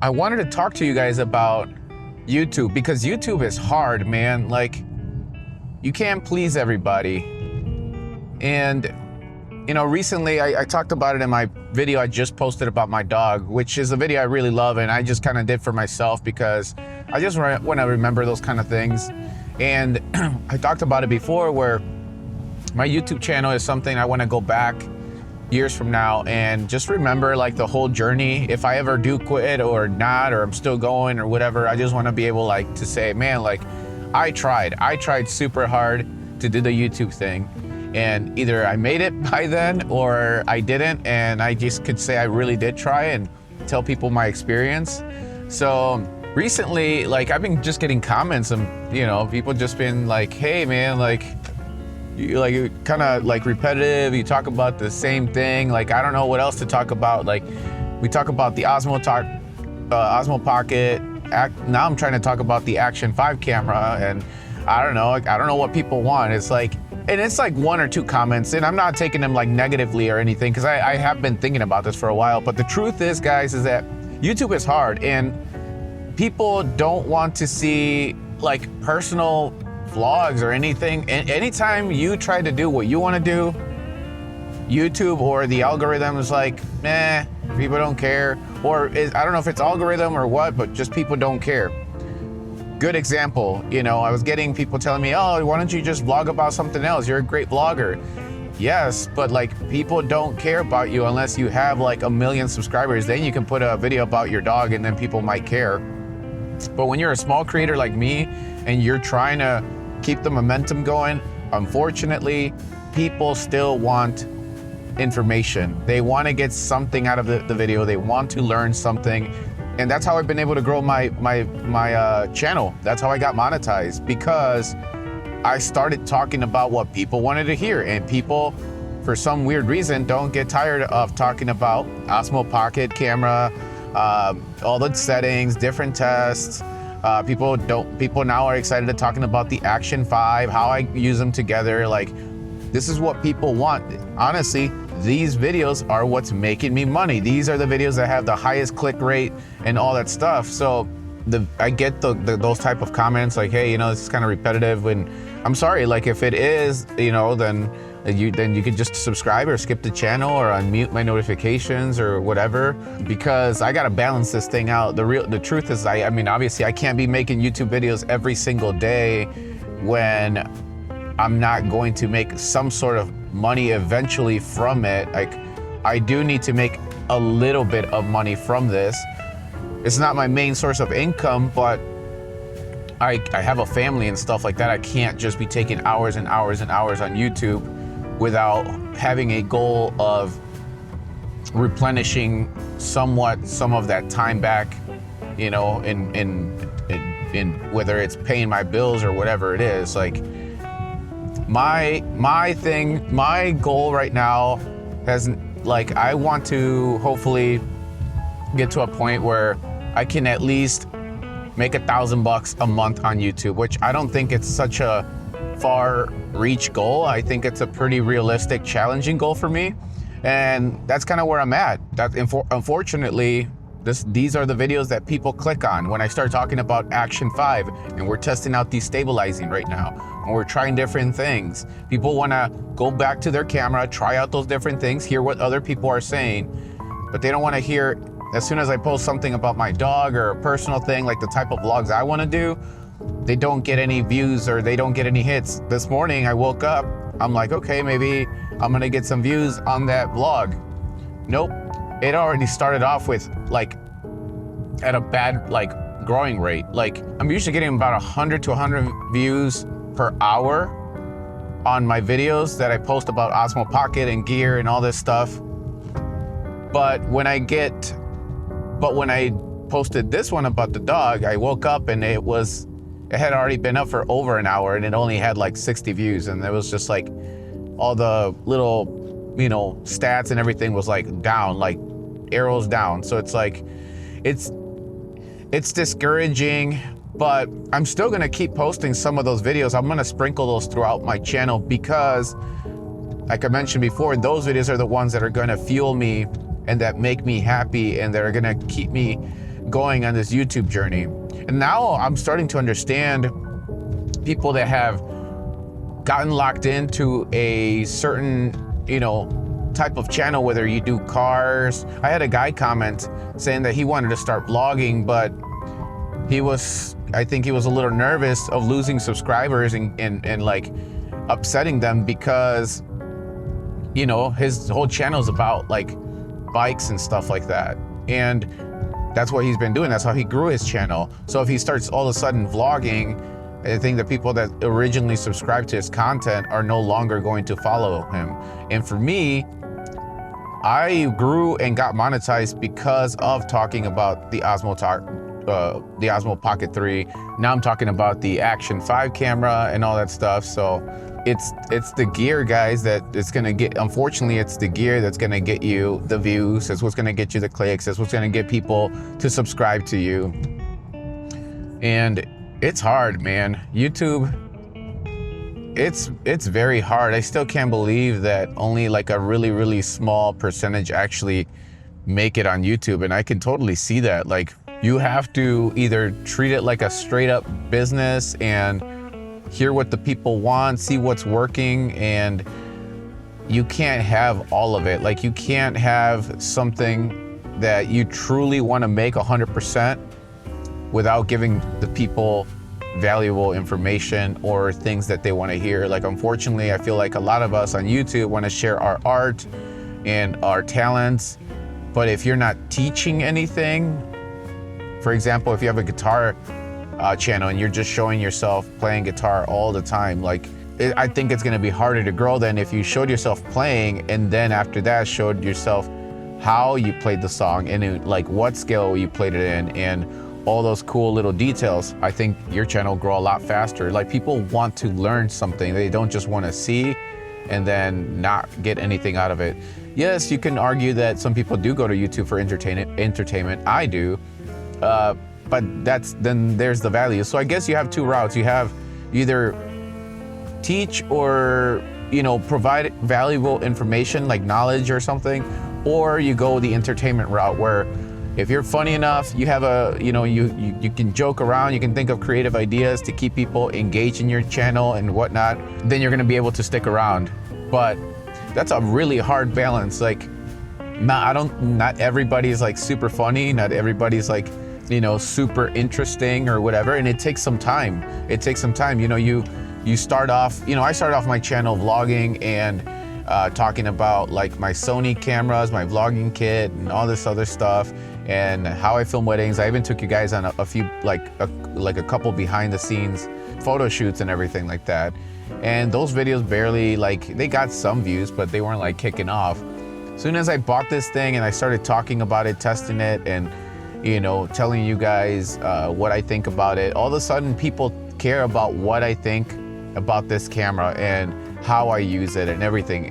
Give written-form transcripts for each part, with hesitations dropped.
I wanted to talk to you guys about YouTube because YouTube is hard, man. Like, you can't please everybody. And, you know, recently I talked about it in my video I just posted about my dog, which is a video I really love and I just kind of did for myself because I just want to remember those kind of things. And I talked about it before where my YouTube channel is something I want to go back years from now and just remember like the whole journey. If I ever do quit or not, or I'm still going or whatever, I just want to be able like to say, man, like I tried super hard to do the YouTube thing, and either I made it by then or I didn't, and I just could say I really did try and tell people my experience. So recently, like I've been just getting comments and, you know, people just been like, hey man, like you kind of like repetitive, you talk about the same thing, like I don't know what else to talk about. Like we talk about the Osmo Pocket, now I'm trying to talk about the Action 5 camera, and I don't know what people want. It's like, and it's like one or two comments, and I'm not taking them like negatively or anything because I have been thinking about this for a while. But the truth is, guys, is that YouTube is hard and people don't want to see like personal vlogs or anything. And anytime you try to do what you want to do, YouTube or the algorithm is like, nah, people don't care. Or I don't know if it's algorithm or what, but just people don't care. Good example, you know, I was getting people telling me, oh, why don't you just vlog about something else? You're a great vlogger. Yes, but like people don't care about you unless you have like 1 million subscribers. Then you can put a video about your dog and then people might care. But when you're a small creator like me and you're trying to keep the momentum going, unfortunately, people still want information. They want to get something out of the video. They want to learn something. And that's how I've been able to grow my channel. That's how I got monetized, because I started talking about what people wanted to hear. And people, for some weird reason, don't get tired of talking about Osmo Pocket camera, all the settings, different tests. People now are excited to talking about the Action 5, how I use them together. Like, this is what people want. Honestly, these videos are what's making me money. These are the videos that have the highest click rate and all that stuff. So I get those type of comments like, hey, you know, this is kind of repetitive. And I'm sorry, like if it is, you know, then you could just subscribe or skip the channel or unmute my notifications or whatever, because I gotta balance this thing out. The truth is, I mean, obviously I can't be making YouTube videos every single day when I'm not going to make some sort of money eventually from it. Like, I do need to make a little bit of money from this. It's not my main source of income, but I have a family and stuff like that. I can't just be taking hours and hours and hours on YouTube without having a goal of replenishing some of that time back, you know, in whether it's paying my bills or whatever it is. Like, my goal right now has, like, I want to hopefully get to a point where I can at least make $1,000 a month on YouTube, which I don't think it's such a far reach goal. I think it's a pretty realistic, challenging goal for me. And that's kind of where I'm at. Unfortunately, these are the videos that people click on when I start talking about Action 5, and we're testing out destabilizing right now, and we're trying different things. People want to go back to their camera, try out those different things, hear what other people are saying, but they don't want to hear, as soon as I post something about my dog or a personal thing, like the type of vlogs I want to do, they don't get any views or they don't get any hits. This morning I woke up, I'm like, okay, maybe I'm gonna get some views on that vlog. Nope. It already started off with like at a bad like growing rate. Like, I'm usually getting about 100 to 100 views per hour on my videos that I post about Osmo Pocket and gear and all this stuff. But when I posted this one about the dog, I woke up and it had already been up for over an hour and it only had like 60 views, and it was just like all the little, you know, stats and everything was like down, like arrows down. So it's like, it's discouraging, but I'm still gonna keep posting some of those videos. I'm gonna sprinkle those throughout my channel because, like I mentioned before, those videos are the ones that are gonna fuel me and that make me happy and that are gonna keep me going on this YouTube journey. And now I'm starting to understand people that have gotten locked into a certain, type of channel, whether you do cars. I had a guy comment saying that he wanted to start vlogging, but I think he was a little nervous of losing subscribers and like upsetting them because, his whole channel is about like bikes and stuff like that. And that's what he's been doing. That's how he grew his channel. So if he starts all of a sudden vlogging, I think the people that originally subscribed to his content are no longer going to follow him. And for me, I grew and got monetized because of talking about the Osmo Pocket 3. Now I'm talking about the Action 5 camera and all that stuff. So it's the gear, guys, that it's gonna get, unfortunately, it's the gear that's gonna get you the views. It's what's gonna get you the clicks. It's what's gonna get people to subscribe to you. And it's hard, man. YouTube, it's very hard. I still can't believe that only like a really, really small percentage actually make it on YouTube. And I can totally see that. Like, you have to either treat it like a straight up business and hear what the people want, see what's working, and you can't have all of it. Like, you can't have something that you truly want to make 100% without giving the people valuable information or things that they want to hear. Like, unfortunately, I feel like a lot of us on YouTube want to share our art and our talents, but if you're not teaching anything, for example, if you have a guitar channel and you're just showing yourself playing guitar all the time, like, I think it's going to be harder to grow than if you showed yourself playing and then after that showed yourself how you played the song and like what scale you played it in and all those cool little details. I think your channel will grow a lot faster. Like, people want to learn something. They don't just want to see and then not get anything out of it. Yes, you can argue that some people do go to YouTube for entertainment. I do. But then there's the value. So I guess you have two routes. You have either teach or, provide valuable information like knowledge or something, or you go the entertainment route where if you're funny enough, you have you can joke around, you can think of creative ideas to keep people engaged in your channel and whatnot, then you're gonna be able to stick around. But that's a really hard balance. Like, not everybody's like super funny, not everybody's like, super interesting or whatever, and it takes some time. You start off, I started off my channel vlogging and talking about like my Sony cameras, my vlogging kit, and all this other stuff, and how I film weddings. I even took you guys on a few, like a couple behind the scenes photo shoots and everything like that. And those videos barely, like, they got some views, but they weren't like kicking off. As soon as I bought this thing and I started talking about it, testing it, and telling you guys what I think about it, all of a sudden people care about what I think about this camera and how I use it and everything.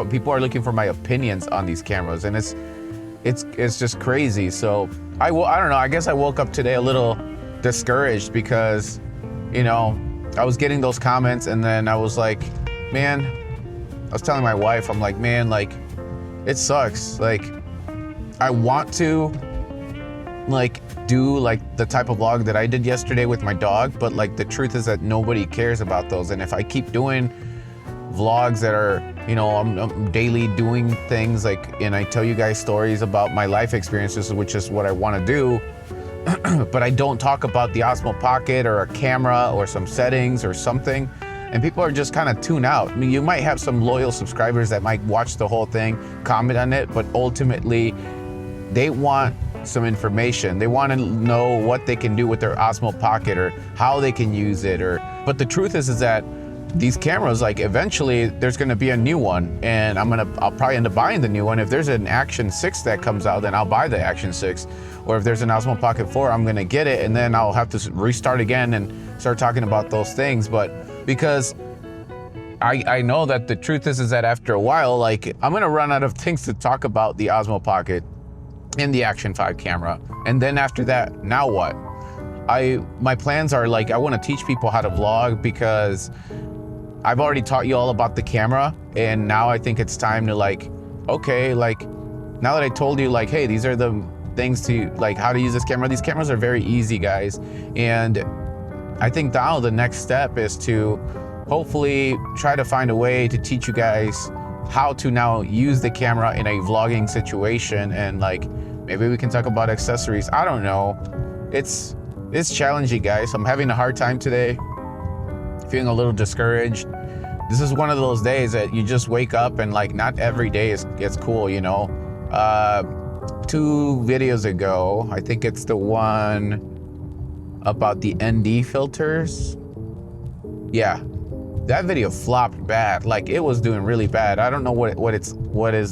People are looking for my opinions on these cameras, and it's just crazy. So I don't know, I guess I woke up today a little discouraged because, I was getting those comments, and then I was like, man, I was telling my wife, I'm like, man, like, it sucks. Like, I want to like do like the type of vlog that I did yesterday with my dog, but like the truth is that nobody cares about those. And if I keep doing vlogs that are, I'm daily doing things like, and I tell you guys stories about my life experiences, which is what I want to do, but I don't talk about the Osmo Pocket or a camera or some settings or something, and people are just kind of tune out. I mean, you might have some loyal subscribers that might watch the whole thing, comment on it, but ultimately they want some information. They want to know what they can do with their Osmo Pocket or how they can use it. But the truth is that these cameras, like, eventually there's going to be a new one, and I'll probably end up buying the new one. If there's an Action 6 that comes out, then I'll buy the Action 6. Or if there's an Osmo Pocket 4, I'm going to get it, and then I'll have to restart again and start talking about those things. But because I know that the truth is that after a while, like, I'm going to run out of things to talk about the Osmo Pocket and the Action 5 camera. And then after that, now what? My plans are, like, I want to teach people how to vlog, because I've already taught you all about the camera, and now I think it's time to, like, okay, like, now that I told you, like, hey, these are the things to like how to use this camera. These cameras are very easy, guys. And I think now the next step is to hopefully try to find a way to teach you guys how to now use the camera in a vlogging situation, and like maybe we can talk about accessories. I don't know. It's challenging, guys. I'm having a hard time today, feeling a little discouraged. This is one of those days that you just wake up and like not every day gets cool, you know. 2 videos ago, I think it's the one about the ND filters. Yeah, that video flopped bad. Like it was doing really bad. I don't know what is.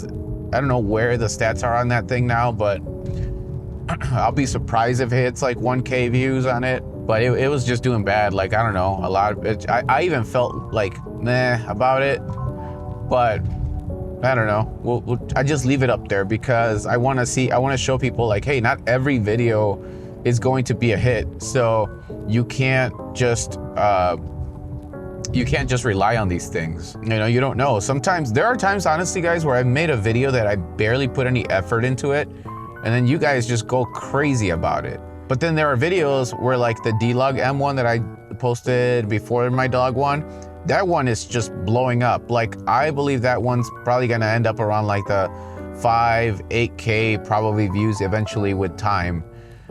I don't know where the stats are on that thing now, but I'll be surprised if it hits like 1K views on it. But it was just doing bad. Like, I don't know, a lot of it. I even felt like meh about it, but I don't know. I just leave it up there because I want to show people like, hey, not every video is going to be a hit. So you can't just rely on these things. You know, you don't know. Sometimes there are times, honestly, guys, where I've made a video that I barely put any effort into it, and then you guys just go crazy about it. But then there are videos where like the D-Log M1 that I posted before my dog one, that one is just blowing up. Like I believe that one's probably gonna end up around like the 8K probably views eventually with time.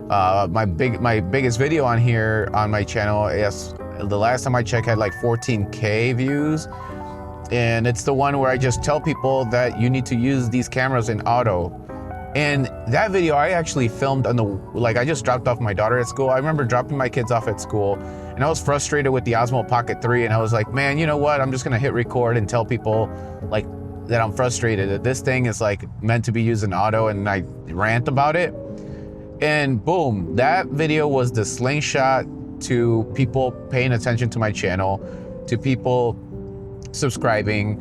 My biggest video on here on my channel is, the last time I checked, had like 14K views. And it's the one where I just tell people that you need to use these cameras in auto. And that video I actually filmed on I just dropped off my daughter at school. I remember dropping my kids off at school and I was frustrated with the Osmo Pocket 3, and I was like, man, you know what? I'm just gonna hit record and tell people like that I'm frustrated that this thing is like meant to be used in auto, and I rant about it. And boom, that video was the slingshot to people paying attention to my channel, to people subscribing,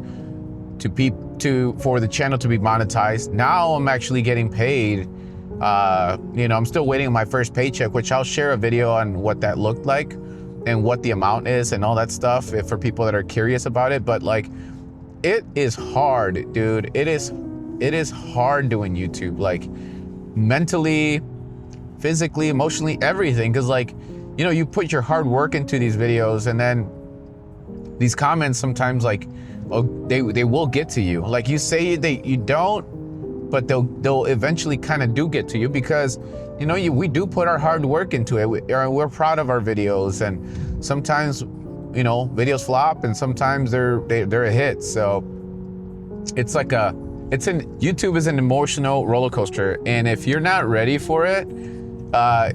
for the channel to be monetized. Now I'm actually getting paid. You know, I'm still waiting on my first paycheck, which I'll share a video on what that looked like and what the amount is and all that stuff for people that are curious about it. But like, it is hard, dude. It is hard doing YouTube, like mentally, physically, emotionally, everything. Cause like, you know, you put your hard work into these videos, and then these comments sometimes like, oh, they will get to you. Like you say you don't, but they'll eventually kind of do get to you, because you know, we do put our hard work into it. We're proud of our videos, and sometimes, you know, videos flop, and sometimes they're a hit. So it's like YouTube is an emotional roller coaster, and if you're not ready for it,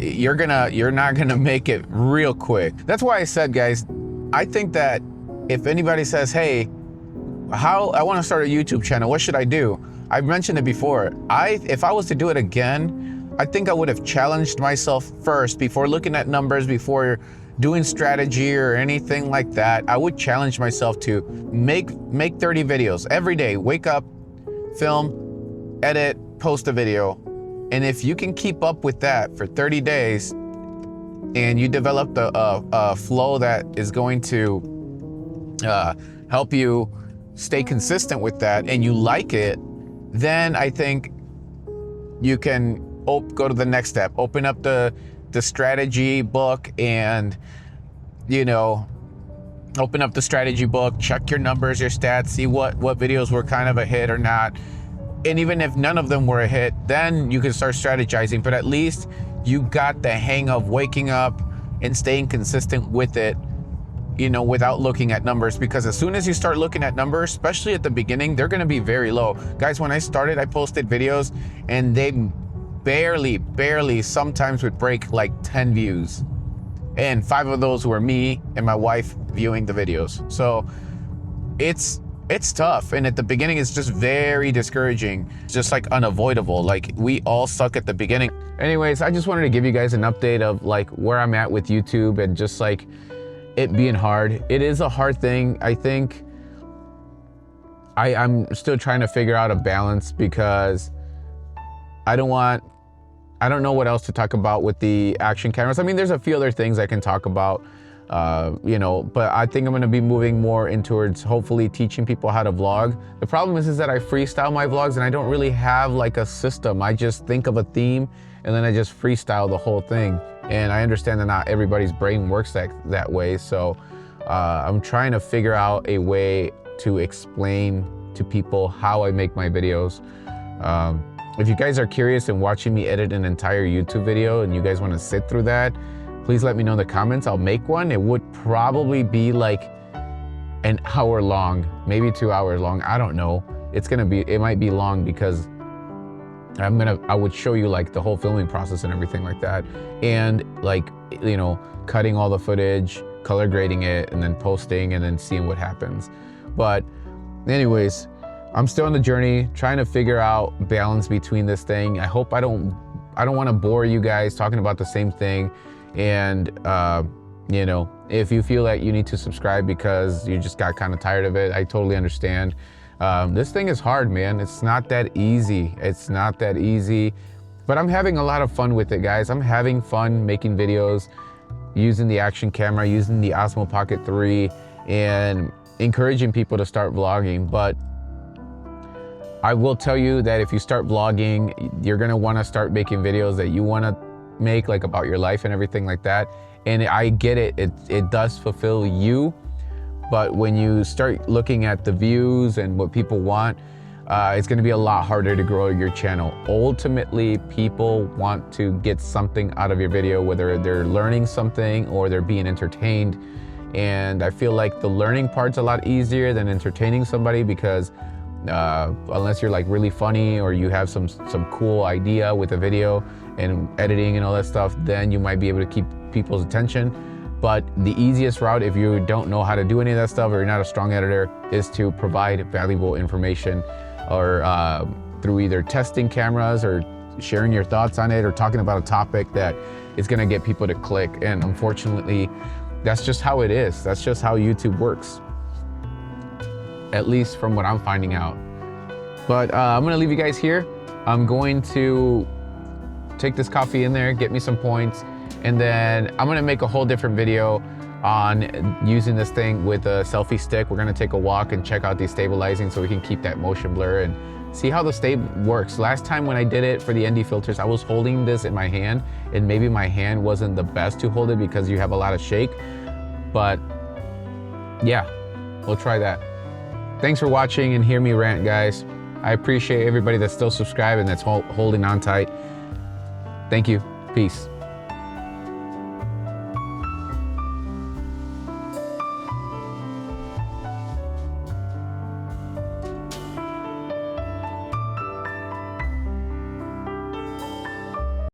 you're not gonna make it real quick. That's why I said, guys, I think that if anybody says, hey, I want to start a YouTube channel, what should I do? I've mentioned it before. If I was to do it again, I think I would have challenged myself first before looking at numbers, before doing strategy or anything like that. I would challenge myself to make 30 videos every day. Wake up, film, edit, post a video. And if you can keep up with that for 30 days and you develop a flow that is going to help you stay consistent with that, and you like it, then I think you can go to the next step. Open up the strategy book, and you know, open up the strategy book, check your numbers, your stats, see what videos were kind of a hit or not. And even if none of them were a hit, then you can start strategizing. But at least you got the hang of waking up and staying consistent with it, you know, without looking at numbers. Because as soon as you start looking at numbers, especially at the beginning, they're gonna be very low. Guys, when I started, I posted videos and they barely sometimes would break like 10 views. And 5 of those were me and my wife viewing the videos. So it's tough. And at the beginning, it's just very discouraging. It's just like unavoidable. Like we all suck at the beginning. Anyways, I just wanted to give you guys an update of like where I'm at with YouTube, and just like it being hard. It is a hard thing. I think I'm still trying to figure out a balance, because I don't know what else to talk about with the action cameras. I mean, there's a few other things I can talk about, you know, but I think I'm gonna be moving more in towards hopefully teaching people how to vlog. The problem is that I freestyle my vlogs and I don't really have like a system. I just think of a theme and then I just freestyle the whole thing. And I understand that not everybody's brain works that way, so I'm trying to figure out a way to explain to people how I make my videos. If you guys are curious in watching me edit an entire YouTube video and you guys want to sit through that, please let me know in the comments. I'll make one. It would probably be like an hour long, maybe 2 hours long. I don't know. It might be long because I would show you like the whole filming process and everything like that. And like, you know, cutting all the footage, color grading it, and then posting and then seeing what happens. But anyways, I'm still on the journey, trying to figure out balance between this thing. I hope I don't want to bore you guys talking about the same thing. And, you know, if you feel like you need to subscribe because you just got kind of tired of it, I totally understand. This thing is hard, man. It's not that easy. It's not that easy, but I'm having a lot of fun with it, guys. I'm having fun making videos, using the action camera, using the Osmo Pocket 3, and encouraging people to start vlogging. But I will tell you that if you start vlogging, you're gonna wanna start making videos that you wanna make, like about your life and everything like that. And I get it, it does fulfill you. But when you start looking at the views and what people want, it's gonna be a lot harder to grow your channel. Ultimately, people want to get something out of your video, whether they're learning something or they're being entertained. And I feel like the learning part's a lot easier than entertaining somebody, because unless you're like really funny or you have some cool idea with a video and editing and all that stuff, then you might be able to keep people's attention. But the easiest route, if you don't know how to do any of that stuff or you're not a strong editor, is to provide valuable information, or through either testing cameras or sharing your thoughts on it, or talking about a topic that is gonna get people to click. And unfortunately, that's just how it is. That's just how YouTube works, at least from what I'm finding out. But I'm gonna leave you guys here. I'm going to take this coffee in there, get me some points, and then I'm gonna make a whole different video on using this thing with a selfie stick. We're gonna take a walk and check out the stabilizing so we can keep that motion blur and see how the stab works. Last time when I did it for the ND filters, I was holding this in my hand, and maybe my hand wasn't the best to hold it because you have a lot of shake. But yeah, we'll try that. Thanks for watching and hear me rant, guys. I appreciate everybody that's still subscribed and that's holding on tight. Thank you. Peace.